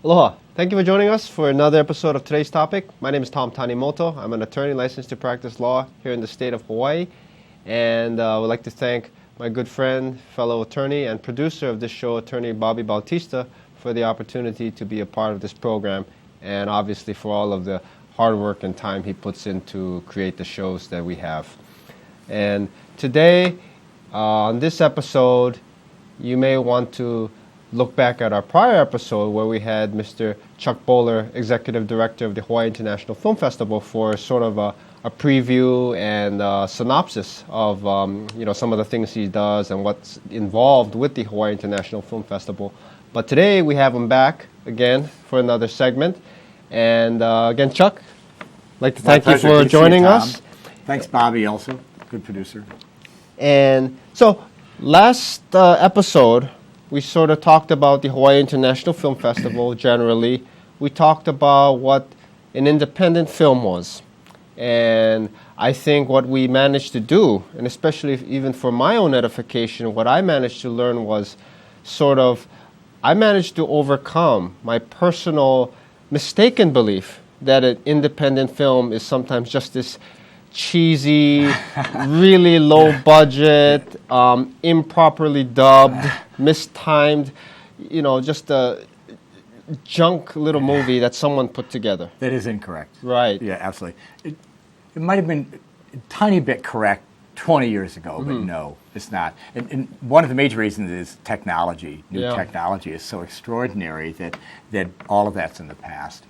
Aloha. Thank you for joining us for another episode of today's topic. My name is Tom Tanimoto. I'm an attorney licensed to practice law here in the state of Hawaii. And I would like to thank my good friend, fellow attorney, and producer of this show, attorney Bobby Bautista, for the opportunity to be a part of this program, and obviously for all of the hard work and time he puts in to create the shows that we have. And today, on this episode, you may want to look back at our prior episode where we had Mr. Chuck Boller, Executive Director of the Hawaii International Film Festival, for sort of a preview and synopsis of some of the things he does and what's involved with the Hawaii International Film Festival. But today we have him back again for another segment. And again, Chuck, I'd like to thank you for joining us. Thanks, Bobby, also. Good producer. And so last episode, we sort of talked about the Hawaii International Film Festival generally. We talked about what an independent film was. And I think what we managed to do, and especially even for my own edification, what I managed to learn was I managed to overcome my personal mistaken belief that an independent film is sometimes just this cheesy, really low budget, improperly dubbed, mistimed, just a junk little movie that someone put together. That is incorrect. Right. Yeah, absolutely. It might have been a tiny bit correct 20 years ago, but no, it's not. And one of the major reasons is technology. New technology is so extraordinary that all of that's in the past.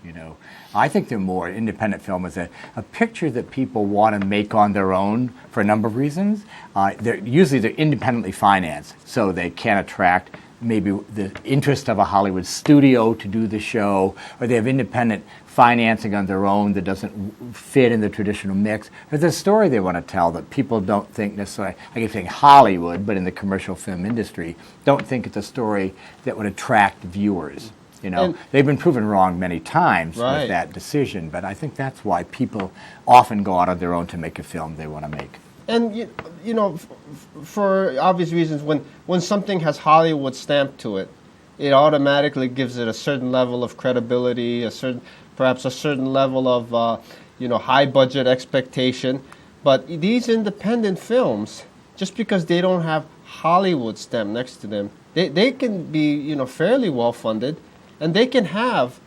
I think they're more independent film is a picture that people want to make on their own for a number of reasons. They're independently financed, so they can attract maybe the interest of a Hollywood studio to do the show, or they have independent financing on their own that doesn't fit in the traditional mix. There's a story they want to tell that people don't think necessarily, I keep saying Hollywood, but in the commercial film industry, don't think it's a story that would attract viewers. They've been proven wrong many times with that decision, but I think that's why people often go out on their own to make a film they want to make. And, for obvious reasons, when something has Hollywood stamped to it, it automatically gives it a certain level of credibility, perhaps a certain level of, high budget expectation. But these independent films, just because they don't have Hollywood stamped next to them, they can be, fairly well funded, and they can have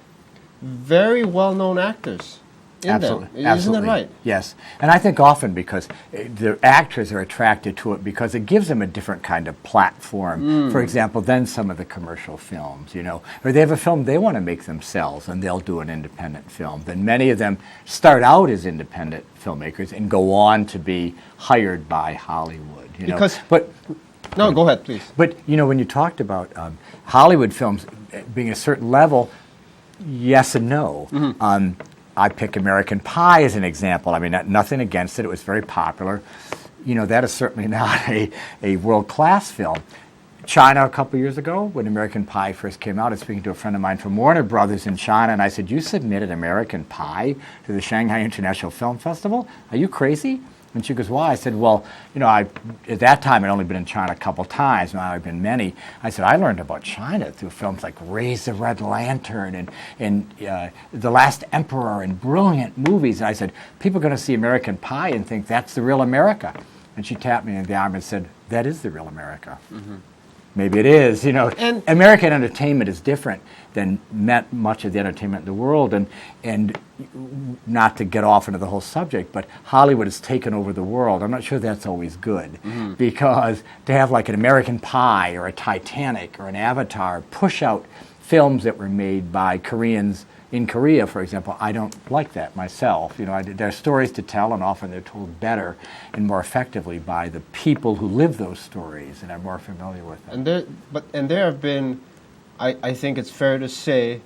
very well-known actors in Absolutely. them. Absolutely. Isn't that right? Yes. And I think often because the actors are attracted to it because it gives them a different kind of platform, for example, than some of the commercial films, Or they have a film they want to make themselves, and they'll do an independent film. Then many of them start out as independent filmmakers and go on to be hired by Hollywood, No, go ahead, please. But, when you talked about Hollywood films being a certain level, yes and no. I pick American Pie as an example. I mean, nothing against it. It was very popular. That is certainly not a world-class film. China, a couple years ago, when American Pie first came out, I was speaking to a friend of mine from Warner Brothers in China, and I said, "You submitted American Pie to the Shanghai International Film Festival? Are you crazy?" And she goes, "Why?" I said, "Well, at that time I'd only been in China a couple times. Now I've been many." I said, "I learned about China through films like Raise the Red Lantern and The Last Emperor and brilliant movies." And I said, "People are going to see American Pie and think that's the real America." And she tapped me in the arm and said, "That is the real America." Maybe it is. And American entertainment is different than much of the entertainment in the world. And not to get off into the whole subject, but Hollywood has taken over the world. I'm not sure that's always good, because to have like an American Pie or a Titanic or an Avatar push out films that were made by Koreans in Korea, for example, I don't like that myself. There are stories to tell, and often they're told better and more effectively by the people who live those stories and are more familiar with them. And there have been, I think it's fair to say,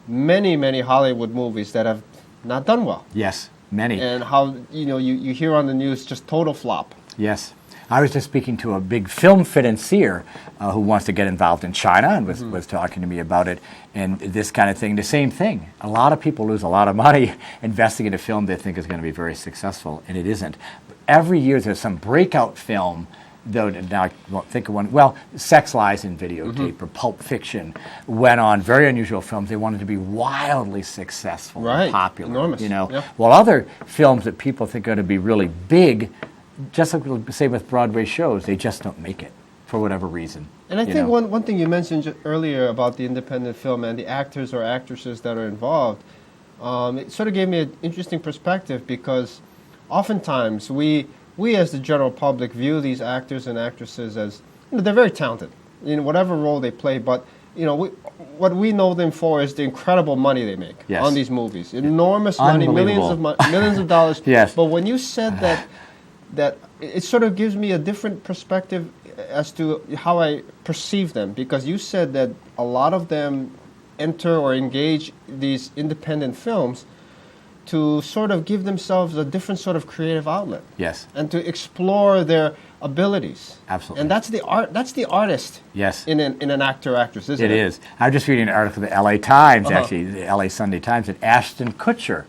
many Hollywood movies that have not done well. Yes, many. And how you hear on the news just total flop. Yes. I was just speaking to a big film financier who wants to get involved in China and was talking to me about it and this kind of thing. The same thing. A lot of people lose a lot of money investing in a film they think is going to be very successful, and it isn't. Every year there's some breakout film though now I won't think of one. Well, Sex, Lies, and Videotape or Pulp Fiction went on very unusual films. They wanted to be wildly successful and popular. Enormous. While other films that people think are going to be really big, just like say with Broadway shows, they just don't make it for whatever reason. And I think one thing you mentioned earlier about the independent film and the actors or actresses that are involved, it sort of gave me an interesting perspective, because oftentimes we as the general public view these actors and actresses as, they're very talented in whatever role they play, but what we know them for is the incredible money they make on these movies. Enormous money, millions of dollars. Yes. But when you said that it sort of gives me a different perspective as to how I perceive them, because you said that a lot of them enter or engage these independent films to sort of give themselves a different sort of creative outlet. Yes. And to explore their abilities. Absolutely. And that's the artist. Yes. In an actor or actress, isn't it? It is. I was just reading an article in the LA Times, actually, the LA Sunday Times, that Ashton Kutcher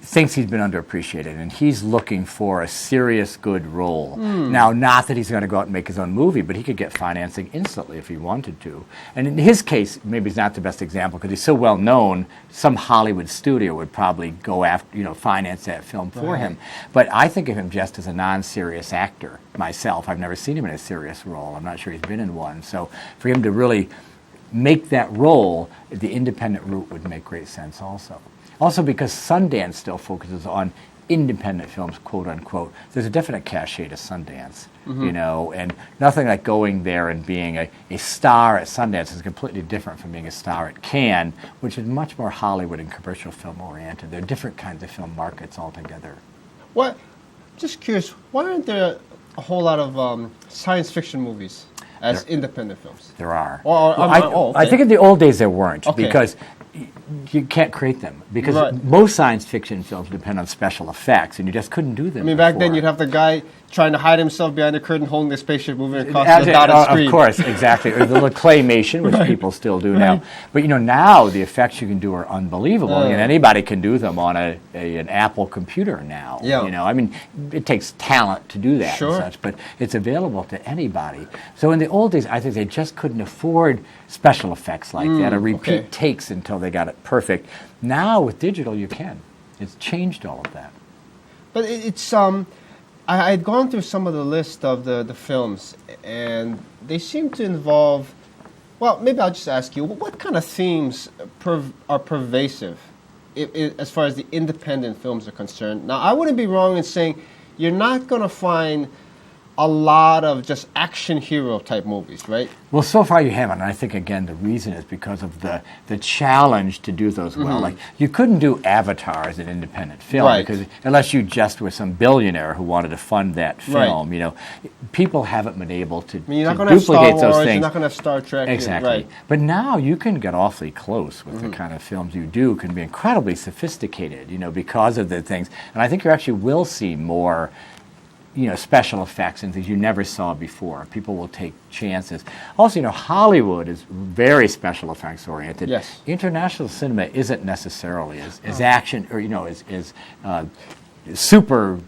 thinks he's been underappreciated, and he's looking for a serious, good role. Now, not that he's going to go out and make his own movie, but he could get financing instantly if he wanted to. And in his case, maybe he's not the best example because he's so well known, some Hollywood studio would probably go after, finance that film for him. But I think of him just as a non-serious actor myself. I've never seen him in a serious role. I'm not sure he's been in one. So for him to really make that role, the independent route would make great sense also. Also, because Sundance still focuses on independent films, quote unquote, there's a definite cachet to Sundance, and nothing like going there and being a star at Sundance is completely different from being a star at Cannes, which is much more Hollywood and commercial film oriented. They're different kinds of film markets altogether. Just curious, why aren't there a whole lot of science fiction movies as independent films? There are. I think in the old days there weren't, because you can't create them, because most science fiction films depend on special effects, and you just couldn't do them. I mean, back then you'd have the guy trying to hide himself behind the curtain, holding the spaceship, moving across the dotted screen. Of course, exactly. Or the little claymation, which people still do now. But now the effects you can do are unbelievable, and anybody can do them on an Apple computer now. I mean, it takes talent to do that and such, but it's available to anybody. So in the old days, I think they just couldn't afford special effects like that, or repeat takes until they got it perfect. Now with digital, you can. It's changed all of that. But it's I had gone through some of the list of the films, and they seem to involve. Well, maybe I'll just ask you, what kind of themes are pervasive, as far as the independent films are concerned? Now, I wouldn't be wrong in saying you're not going to find a lot of just action hero type movies, right? Well, so far you haven't, and I think, again, the reason is because of the challenge to do those well. Like, you couldn't do Avatar as an independent film, because unless you just were some billionaire who wanted to fund that film, people haven't been able to, you're not to duplicate have Star those Wars, things. You're not going to have Star Trek. Exactly. But now you can get awfully close with the kind of films you do, can be incredibly sophisticated, because of the things. And I think you actually will see more special effects and things you never saw before. People will take chances. Also, Hollywood is very special effects oriented. Yes. International cinema isn't necessarily as action or as super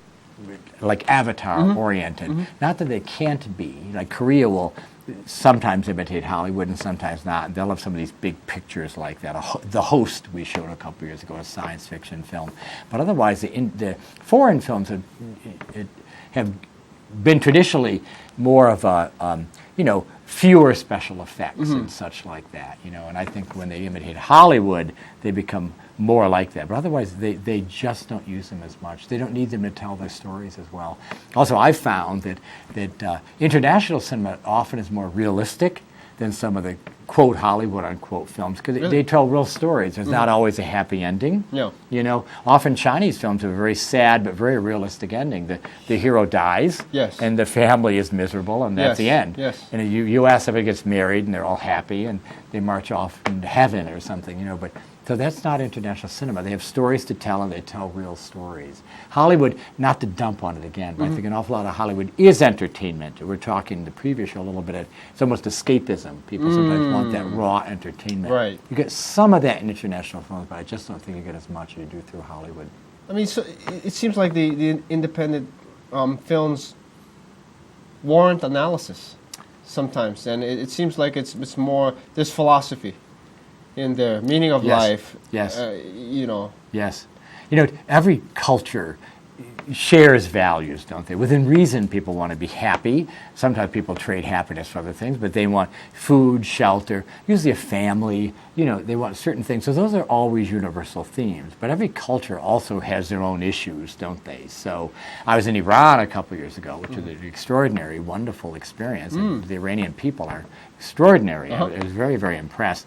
like Avatar oriented. Not that they can't be. Like Korea will sometimes imitate Hollywood and sometimes not. They'll have some of these big pictures like that. The Host we showed a couple years ago, a science fiction film. But otherwise, the foreign films have been traditionally more of a, fewer special effects and such like that, And I think when they imitate Hollywood, they become more like that. But otherwise, they just don't use them as much. They don't need them to tell their stories as well. Also, I've found that international cinema often is more realistic than some of the quote Hollywood unquote films, because they tell real stories. There's not always a happy ending. Often Chinese films have a very sad but very realistic ending. The hero dies, and the family is miserable, and that's the end. And you ask somebody gets married, and they're all happy, and they march off into heaven or something. But so that's not international cinema. They have stories to tell, and they tell real stories. Hollywood, not to dump on it again, but I think an awful lot of Hollywood is entertainment. We're talking the previous show a little bit. It's almost escapism. People sometimes want that raw entertainment. You get some of that in international films, but I just don't think you get as much as you do through Hollywood. I mean, so it seems like the independent films warrant analysis sometimes, and it seems like it's more there's philosophy in there, meaning of Yes. life. Yes. You know. Yes. You know, every culture shares values, don't they? Within reason, people want to be happy. Sometimes people trade happiness for other things, but they want food, shelter, usually a family. You know, they want certain things. So those are always universal themes. But every culture also has their own issues, don't they? So I was in Iran a couple years ago, which was an extraordinary, wonderful experience. And the Iranian people are extraordinary. I was very, very impressed.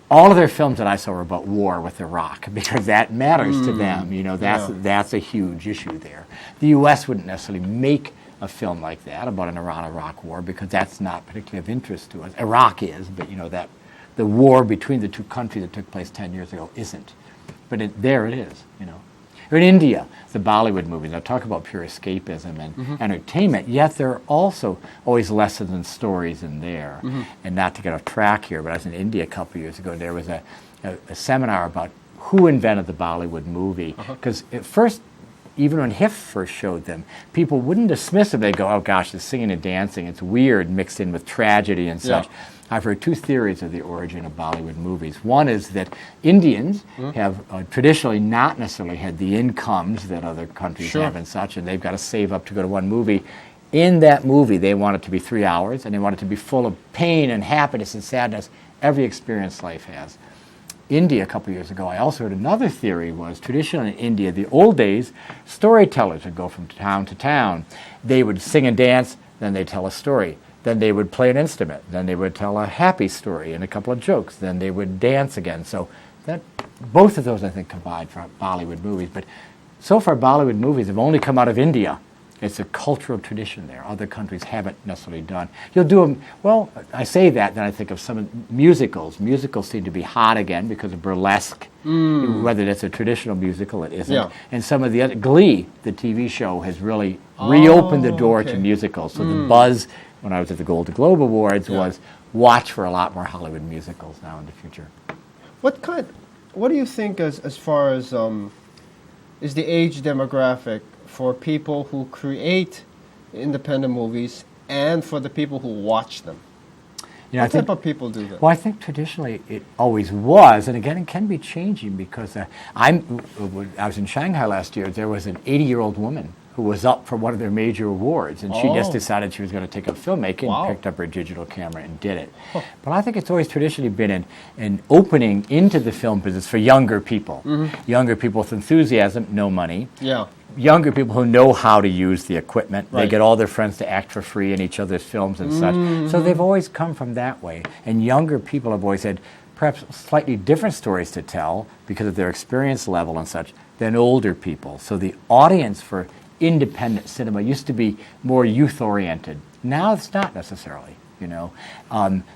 All of their films that I saw were about war with Iraq because that matters to them. You know, that's a huge issue there. The U.S. wouldn't necessarily make a film like that about an Iran-Iraq war because that's not particularly of interest to us. Iraq is, but you know that the war between the two countries that took place 10 years ago isn't. But there it is, you know. Or in India, the Bollywood movies, I talk about pure escapism and entertainment, yet there are also always lessons and stories in there. And not to get off track here, but I was in India a couple of years ago, and there was a seminar about who invented the Bollywood movie. Because at first, even when HIFF first showed them, people wouldn't dismiss it. They'd go, oh gosh, the singing and dancing, it's weird, mixed in with tragedy and such. I've heard two theories of the origin of Bollywood movies. One is that Indians have traditionally not necessarily had the incomes that other countries have and such, and they've got to save up to go to one movie. In that movie, they want it to be 3 hours, and they want it to be full of pain and happiness and sadness, every experience life has. India, a couple of years ago, I also heard another theory was traditionally in India, the old days, storytellers would go from town to town. They would sing and dance, then they'd tell a story. Then they would play an instrument. Then they would tell a happy story and a couple of jokes. Then they would dance again. So that both of those, I think, combine for Bollywood movies. But so far, Bollywood movies have only come out of India. It's a cultural tradition there. Other countries haven't necessarily done. You'll do them, well, I say that, then I think of some musicals. Musicals seem to be hot again because of burlesque. Whether that's a traditional musical, it isn't. And some of the other, Glee, the TV show, has really reopened the door to musicals. So the buzz when I was at the Golden Globe Awards was watch for a lot more Hollywood musicals now in the future. What do you think as far as is the age demographic for people who create independent movies and for the people who watch them? You know, what type of people do that? Well, I think traditionally it always was, and again, it can be changing because I was in Shanghai last year. There was an 80-year-old woman who was up for one of their major awards, and she just decided she was going to take up filmmaking and picked up her digital camera and did it. But I think it's always traditionally been an opening into the film business for younger people. Younger people with enthusiasm, no money. Younger people who know how to use the equipment. They get all their friends to act for free in each other's films and such. So they've always come from that way. And younger people have always had perhaps slightly different stories to tell because of their experience level and such than older people. So the audience for independent cinema used to be more youth-oriented. Now it's not necessarily, you know.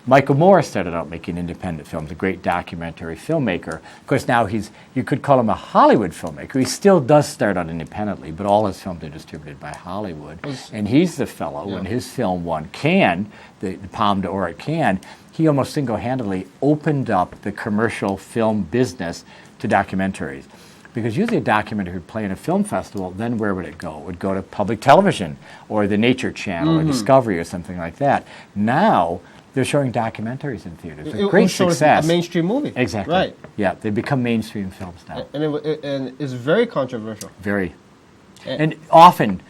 Michael Moore started out making independent films, a great documentary filmmaker. Of course, now you could call him a Hollywood filmmaker. He still does start out independently, but all his films are distributed by Hollywood. And he's the fellow, when his film won Cannes, the Palme d'Or at Cannes, he almost single-handedly opened up the commercial film business to documentaries. Because usually a documentary would play in a film festival, then where would it go? It would go to public television or the Nature Channel or Discovery or something like that. Now, they're showing documentaries in theaters. It's a great success. A mainstream movie. Exactly. Right. Yeah, they become mainstream films now. And it's very controversial. Very. And often,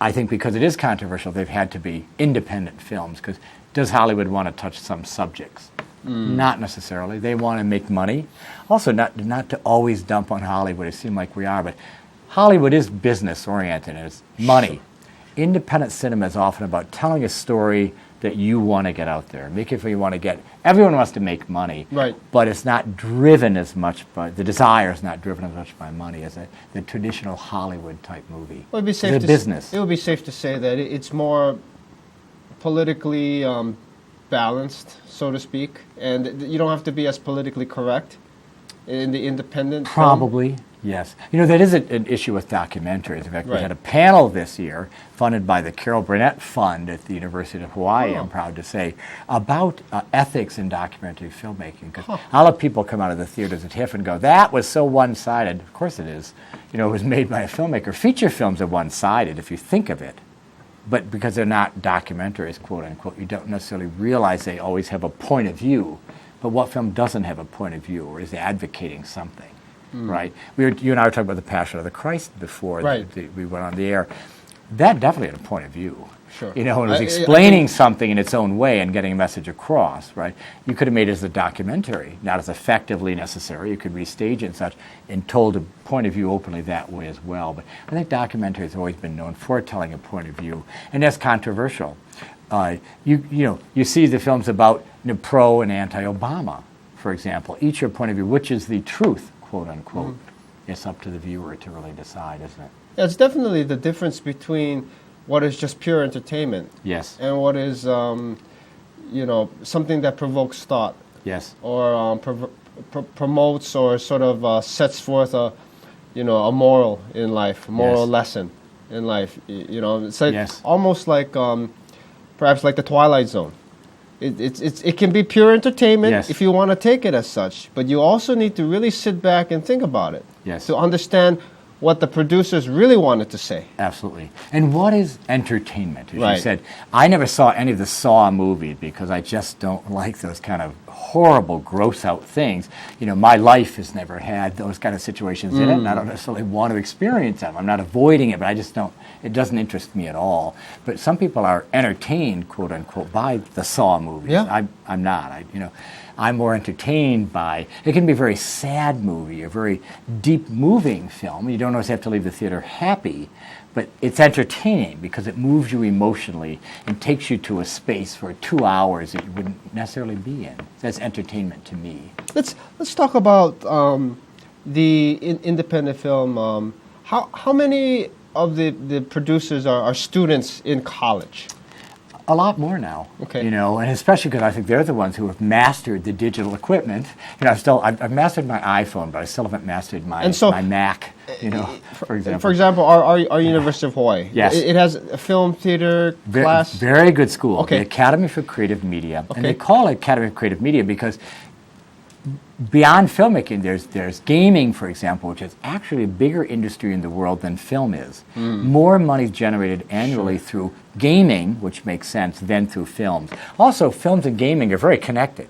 I think because it is controversial, they've had to be independent films. Because does Hollywood want to touch some subjects? Not necessarily. They want to make money. Also, not to always dump on Hollywood. It seems like we are, but Hollywood is business-oriented. It's money. Independent cinema is often about telling a story that you want to get out there. Make it where you want to get. Everyone wants to make money, but it's not driven as much by, the desire is not driven as much by money as the traditional Hollywood-type movie. Well, it's a business. It would be safe to say that it's more politically balanced, so to speak, and you don't have to be as politically correct in the independent Probably, film. Yes. You know, that is an issue with documentaries. In fact, we had a panel this year funded by the Carol Burnett Fund at the University of Hawaii, I'm proud to say, about ethics in documentary filmmaking. Because a lot of people come out of the theaters at HIFF and go, that was so one-sided. Of course it is. You know, it was made by a filmmaker. Feature films are one-sided if you think of it. but because they're not documentaries, quote unquote, you don't necessarily realize they always have a point of view. But what film doesn't have a point of view or is advocating something, right? You and I were talking about The Passion of the Christ before we went on the air. That definitely had a point of view. Sure. You know, it was explaining something in its own way and getting a message across, right? You could have made it as a documentary, not as effectively necessary. You could restage it and such and told a point of view openly that way as well. But I think documentaries have always been known for telling a point of view, and that's controversial. You see the films about pro and anti-Obama, for example. Each your point of view, which is the truth, quote unquote. It's up to the viewer to really decide, isn't it? Yeah, it's definitely the difference between what is just pure entertainment, yes, and what is, something that provokes thought, yes, or promotes or sort of sets forth a moral in life, a moral lesson in life. It's like almost like perhaps like the Twilight Zone. It can be pure entertainment if you want to take it as such, but you also need to really sit back and think about it to understand what the producers really wanted to say. Absolutely. And what is entertainment? As you said, I never saw any of the Saw movies because I just don't like those kind of horrible, gross out things. My life has never had those kind of situations in it, and I don't necessarily want to experience them. I'm not avoiding it, but I just don't, it doesn't interest me at all. But some people are entertained, quote unquote, by the Saw movies. Yeah. I'm not. I'm more entertained by, it can be a very sad movie, a very deep moving film. You don't always have to leave the theater happy, but it's entertaining because it moves you emotionally and takes you to a space for 2 hours that you wouldn't necessarily be in. That's entertainment to me. Let's talk about the independent film. How many of the producers are students in college? A lot more now, and especially because I think they're the ones who have mastered the digital equipment. I've mastered my iPhone, but I still haven't mastered my Mac. For example. For example, our University of Hawaii. Yes, it has a film theater class. Very good school. The Academy for Creative Media, and they call it Academy for Creative Media because beyond filmmaking, there's gaming, for example, which is actually a bigger industry in the world than film is. More money generated annually through gaming, which makes sense, than through films. Also, films and gaming are very connected.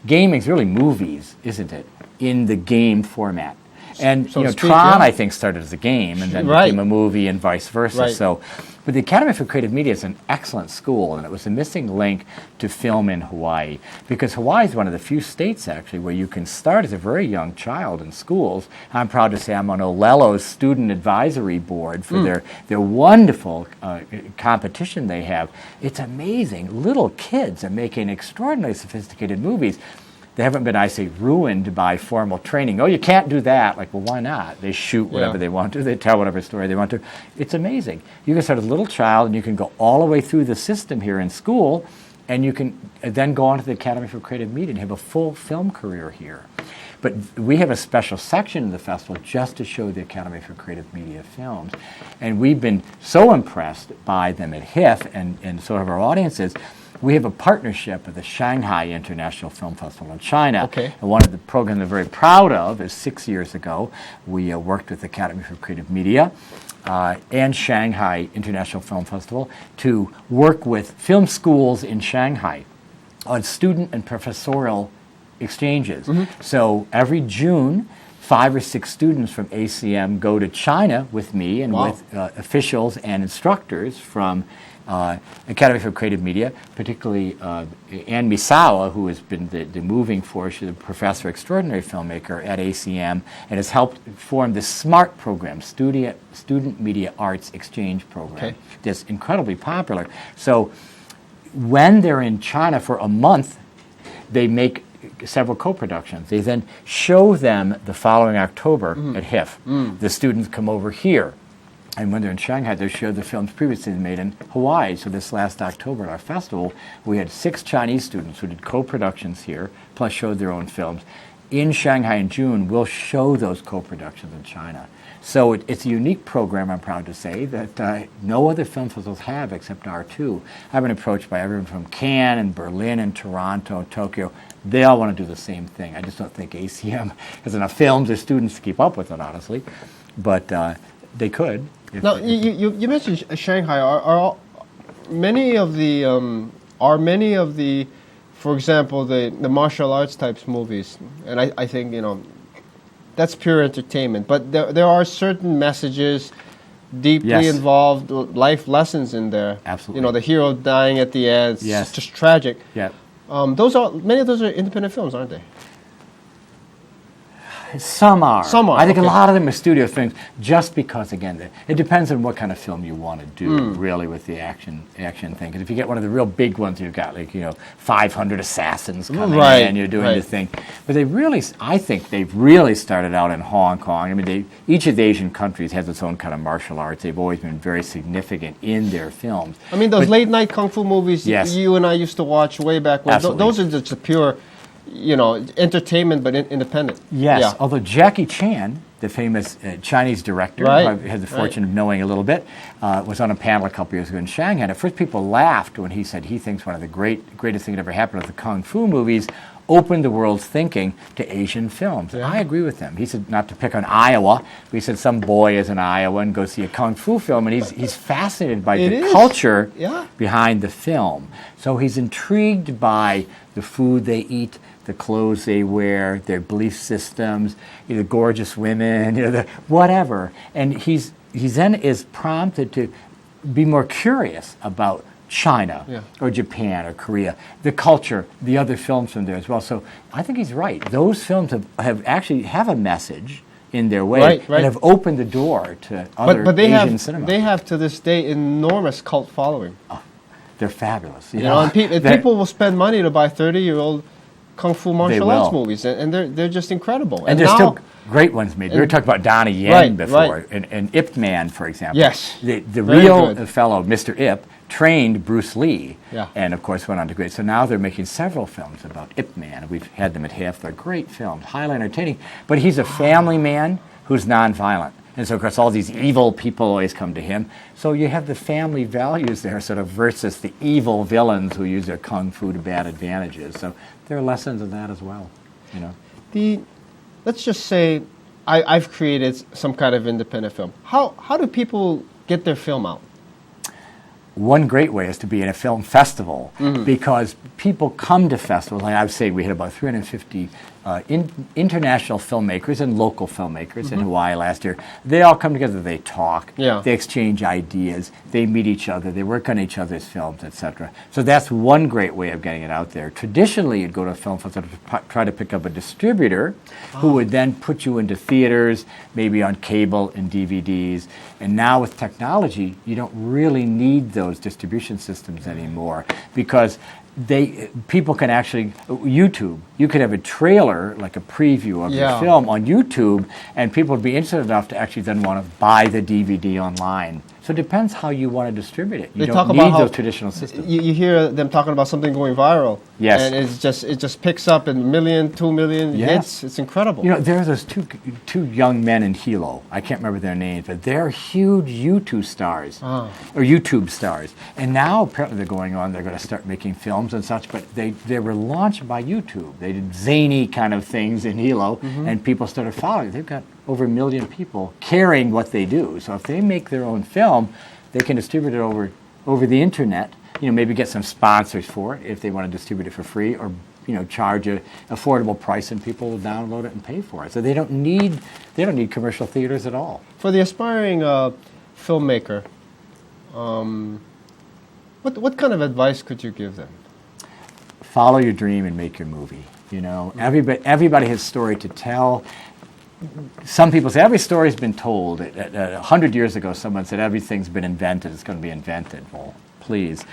Gaming's really movies, isn't it, in the game format. And Tron, I think, started as a game and then became a movie and vice versa. But the Academy for Creative Media is an excellent school, and it was a missing link to film in Hawaii, because Hawaii is one of the few states, actually, where you can start as a very young child in schools. I'm proud to say I'm on Olele's student advisory board for their wonderful competition they have. It's amazing. Little kids are making extraordinarily sophisticated movies. They haven't been, I say, ruined by formal training. Oh, you can't do that. Like, well, why not? They shoot whatever they want to. They tell whatever story they want to. It's amazing. You can start as a little child, and you can go all the way through the system here in school, and you can then go on to the Academy for Creative Media and have a full film career here. But we have a special section in the festival just to show the Academy for Creative Media films. And we've been so impressed by them at HIFF, and so have our audiences. We have a partnership with the Shanghai International Film Festival in China. And one of the programs we're very proud of is 6 years ago, we worked with the Academy for Creative Media and Shanghai International Film Festival to work with film schools in Shanghai on student and professorial exchanges. So every June, 5 or 6 students from ACM go to China with me and with officials and instructors from Academy for Creative Media, particularly Ann Misawa, who has been the moving force. She's a professor extraordinary filmmaker at ACM and has helped form the SMART program, Student Media Arts Exchange Program, that's incredibly popular. So when they're in China for a month, they make several co-productions. They then show them the following October at HIFF. The students come over here. And when they're in Shanghai, they show the films previously made in Hawaii. So this last October at our festival, we had 6 Chinese students who did co-productions here, plus showed their own films. In Shanghai in June, we'll show those co-productions in China. So it's a unique program, I'm proud to say, that no other film festivals have except our 2. I've been approached by everyone from Cannes and Berlin and Toronto and Tokyo. They all want to do the same thing. I just don't think ACM has enough films or students to keep up with it, honestly. But they could. Now, you mentioned Shanghai. Are many of the, for example, the martial arts types movies, and I think, that's pure entertainment, but there are certain messages deeply involved, life lessons in there. Absolutely. The hero dying at the end, it's just tragic. Yeah. Many of those are independent films, aren't they? Some are. I think okay. a lot of them are studio films, just because, again, it depends on what kind of film you want to do, really, with the action thing. Because if you get one of the real big ones, you've got 500 assassins coming in, and you're doing the thing. But I think they've really started out in Hong Kong. I mean, each of the Asian countries has its own kind of martial arts. They've always been very significant in their films. I mean, those late night kung fu movies you and I used to watch way back when. Those are just a pure, entertainment, but independent. Yes, yeah. Although Jackie Chan, the famous Chinese director, who I had the fortune of knowing a little bit, was on a panel a couple years ago in Shanghai. At first, people laughed when he said he thinks one of the greatest things that ever happened with the kung fu movies opened the world's thinking to Asian films. Yeah. I agree with him. He said, not to pick on Iowa, but he said some boy is in Iowa and goes see a kung fu film, and he's fascinated by the culture behind the film. So he's intrigued by the food they eat, the clothes they wear, their belief systems, the gorgeous women, whatever. And he then is prompted to be more curious about China or Japan or Korea, the culture, the other films from there as well. So I think he's right. Those films have actually have a message in their way and have opened the door to other Asian cinema. They have to this day enormous cult following. Oh, they're fabulous. And people will spend money to buy 30-year-old kung fu martial arts movies, and they're just incredible. And there's still great ones made. We were talking about Donnie Yen before, and Ip Man, for example. Yes. The real fellow, Mr. Ip, trained Bruce Lee, and of course went on to great. So now they're making several films about Ip Man. We've had them at HIFF. They're great films, highly entertaining. But he's a family man who's nonviolent. And so, of course, all these evil people always come to him. So you have the family values there sort of versus the evil villains who use their kung fu to bad advantages. So there are lessons of that as well, Let's just say I've created some kind of independent film. How do people get their film out? One great way is to be in a film festival, because people come to festivals. Like I was saying, we had about 350 international filmmakers and local filmmakers in Hawaii last year. They all come together, they talk, they exchange ideas, they meet each other, they work on each other's films, etc. So that's one great way of getting it out there. Traditionally, you'd go to a film festival to try to pick up a distributor who would then put you into theaters, maybe on cable and DVDs. And now with technology, you don't really need those distribution systems anymore, because people can actually, YouTube, you could have a trailer, like a preview of your film on YouTube, and people would be interested enough to actually then want to buy the DVD online. So it depends how you want to distribute it. You don't need those traditional systems. You hear them talking about something going viral. Yes. And it just picks up in 1 million, 2 million hits. It's incredible. There are those two young men in Hilo. I can't remember their names, but they're huge YouTube stars, or YouTube stars. And now apparently they're going to start making films and such, but they were launched by YouTube. They did zany kind of things in Hilo, and people started following. They've got over 1 million people caring what they do. So if they make their own film, they can distribute it over the internet, maybe get some sponsors for it if they want to distribute it for free, or charge an affordable price, and people will download it and pay for it. So they don't need commercial theaters at all. For the aspiring filmmaker, what kind of advice could you give them? Follow your dream and make your movie. Everybody has a story to tell. Some people say every story's been told. 100 years ago, someone said everything's been invented. It's going to be invented. Well, please.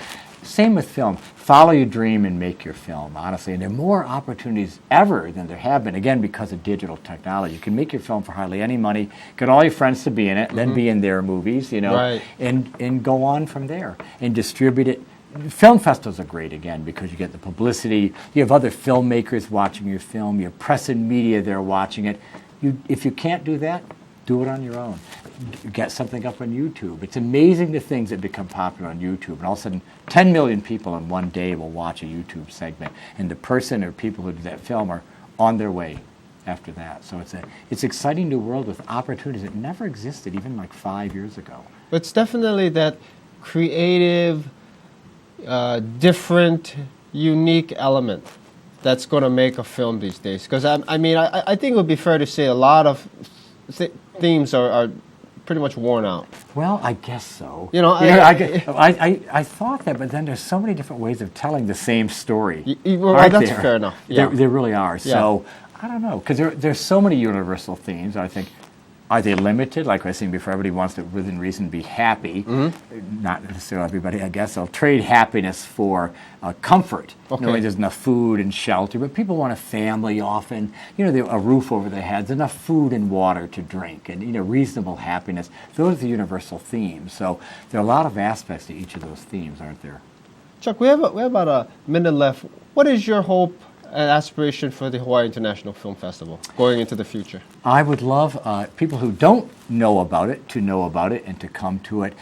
Same with film. Follow your dream and make your film, honestly. And there are more opportunities ever than there have been, again, because of digital technology. You can make your film for hardly any money, get all your friends to be in it, then be in their movies, and go on from there and distribute it. Film festivals are great, again, because you get the publicity. You have other filmmakers watching your film. You have press and media there watching it. If you can't do that, do it on your own. Get something up on YouTube. It's amazing the things that become popular on YouTube. And all of a sudden, 10 million people in one day will watch a YouTube segment. And the person or people who do that film are on their way after that. So it's an exciting new world with opportunities that never existed even like 5 years ago. But it's definitely that creative, different, unique element that's going to make a film these days. Because I think it would be fair to say a lot of themes are pretty much worn out. Well, I guess so. I thought that, but then there's so many different ways of telling the same story. Well, that's fair enough. Yeah. There really are. Yeah. So I don't know, because there's so many universal themes. I think, are they limited? Like I was saying before, everybody wants to, within reason, be happy. Mm-hmm. Not necessarily everybody, I guess. They'll trade happiness for comfort. Okay. Knowing there's enough food and shelter, but people want a family often. A roof over their heads, enough food and water to drink, and reasonable happiness. Those are the universal themes. So there are a lot of aspects to each of those themes, aren't there? Chuck, we have about a minute left. What is your hope and aspiration for the Hawaii International Film Festival going into the future? I would love people who don't know about it to know about it and to come to it.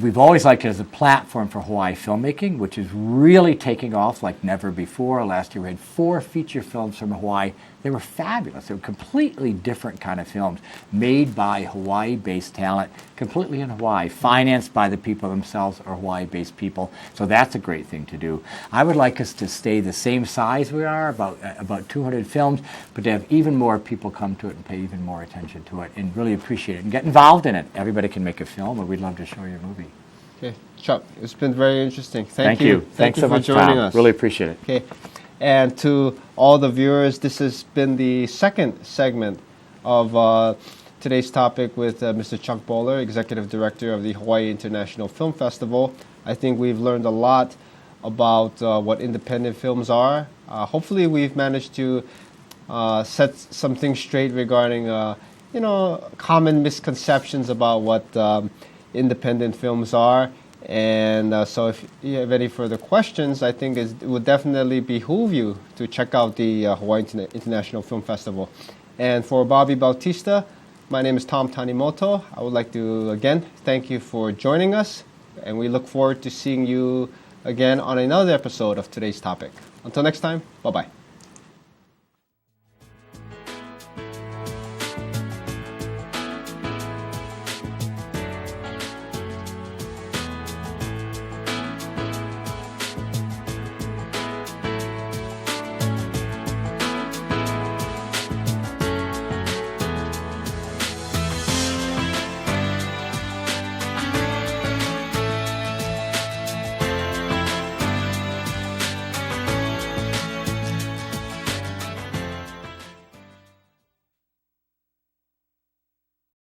We've always liked it as a platform for Hawaii filmmaking, which is really taking off like never before. Last year we had 4 feature films from Hawaii. They were fabulous. They were completely different kind of films made by Hawaii-based talent, completely in Hawaii, financed by the people themselves or Hawaii-based people. So that's a great thing to do. I would like us to stay the same size we are, about 200 films, but to have even more people come to it and pay even more attention to it and really appreciate it and get involved in it. Everybody can make a film, and we'd love to show your movie. Okay, Chuck, it's been very interesting. Thank you. Thanks so much, for joining Tom. us. Really appreciate it. Okay, and to all the viewers, this has been the second segment of today's topic with Mr. Chuck Boller, Executive Director of the Hawaii International Film Festival. I think we've learned a lot about what independent films are. Hopefully we've managed to set some things straight regarding common misconceptions about what independent films are. And so if you have any further questions, I think it would definitely behoove you to check out the Hawaii International Film Festival. And for Bobby Bautista, my name is Tom Tanimoto. I would like to, again, thank you for joining us. And we look forward to seeing you again on another episode of today's topic. Until next time, bye-bye.